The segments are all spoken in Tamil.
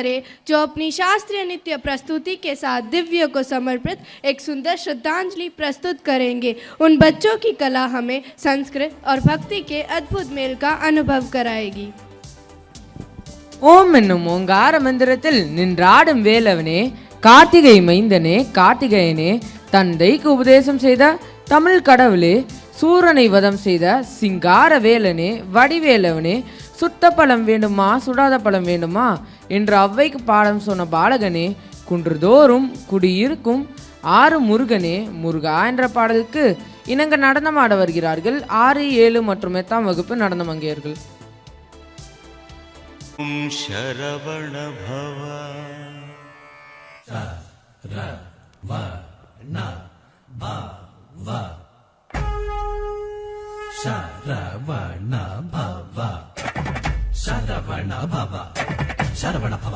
करें, जो अपनी शास्त्रीय नृत्य प्रस्तुति के साथ दिव्य को समर्पित एक सुंदर श्रद्धांजलि प्रस्तुत करेंगे। उन बच्चों की कला हमें संस्कृत और भक्ति के अद्भुत मेल का अनुभव कराएगी। ஓம் என்னும் ஓங்கார மந்திரத்தில் நின்றாடும் வேலவனே, கார்த்திகை மைந்தனே, கார்த்திகேயனே, தந்தைக்கு உபதேசம் செய்த தமிழ் கடவுளே, சூரனை வதம் செய்த சிங்கார வேலனே, வடிவேலவனே, சுட்ட பழம் வேண்டுமா சுடாத பழம் வேண்டுமா என்று அவ்வைக்கு பாடம் சொன்ன பாலகனே, குன்றுதோறும் குடியிருக்கும் ஆறு முருகனே, முருகா என்ற பாடலுக்கு இணங்க நடனமாட வருகிறார்கள் 6, 7 மற்றும் 8ஆம் வகுப்பு நடன மங்கையர்கள். शरवण भव शरवण भव शरवण भव शरवण भव शरवण भव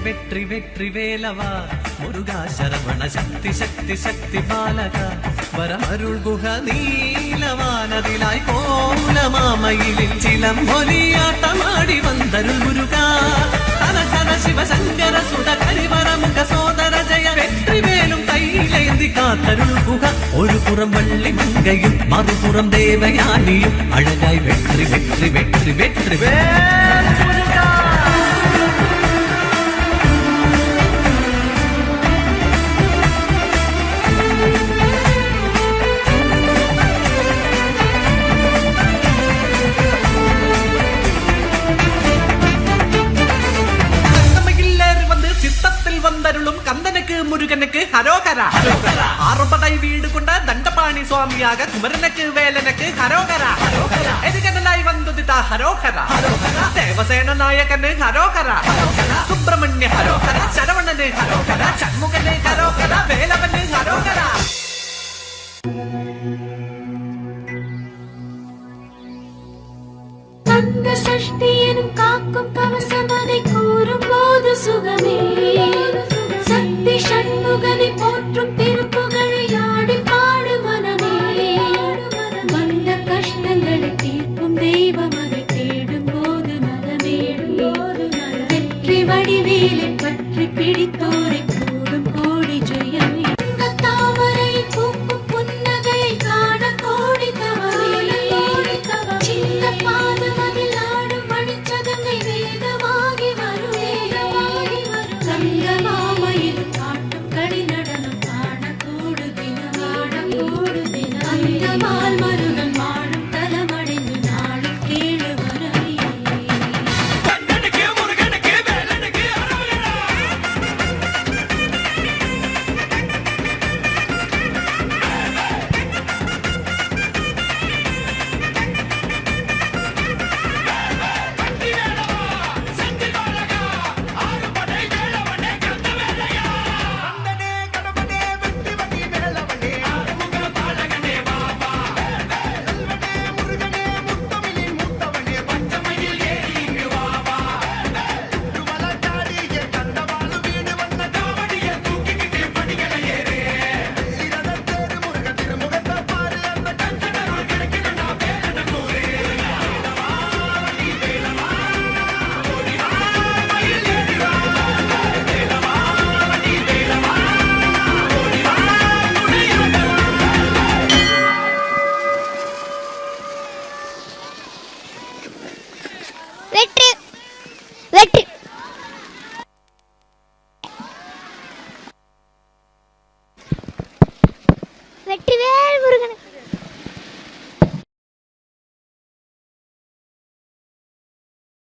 வெற்றி வெற்றி வேலவா முருகா சரவண சக்தி சக்தி சக்தி பாலகா வரமருள் குக நீலவானதிலாய் கோலமாமயிலில் சிலம்பொலியாட்டமாடி வந்தருள் முருகா ஹர சிவசங்கர சுட கரிவரமுக சோதர ஜெய வெற்றி வேலும் கையிலேந்தி காத்தருள் குக ஒரு புறம் வள்ளி மங்கையும் மறுபுறம் தேவயானியும் அழகாய் வெற்றி வெற்றி வெற்றி வெற்றி முருகா. வந்தருளும் கந்தனுக்கு முருகனுக்கு ஹரோகரா ஆரம்பதை வீடு கொண்ட தண்டபாணி சுவாமியாக குமரனுக்கு வேலனுக்கு ஹரோகரா எதுகனாய் வந்துதா ஹரோகரா தேவசேன நாயகனு ஹரோகரா சுப்பிரமணிய ஹரோகரா சரவணனு ஹரோகரா சண்முகனு ஹரோகரா வேலவனு ஹரோகரா. கந்த சஷ்டி எனும் காக்கும் கவசம் அதை கூறும் போது சுகமே சக்தி ஷண்முகனே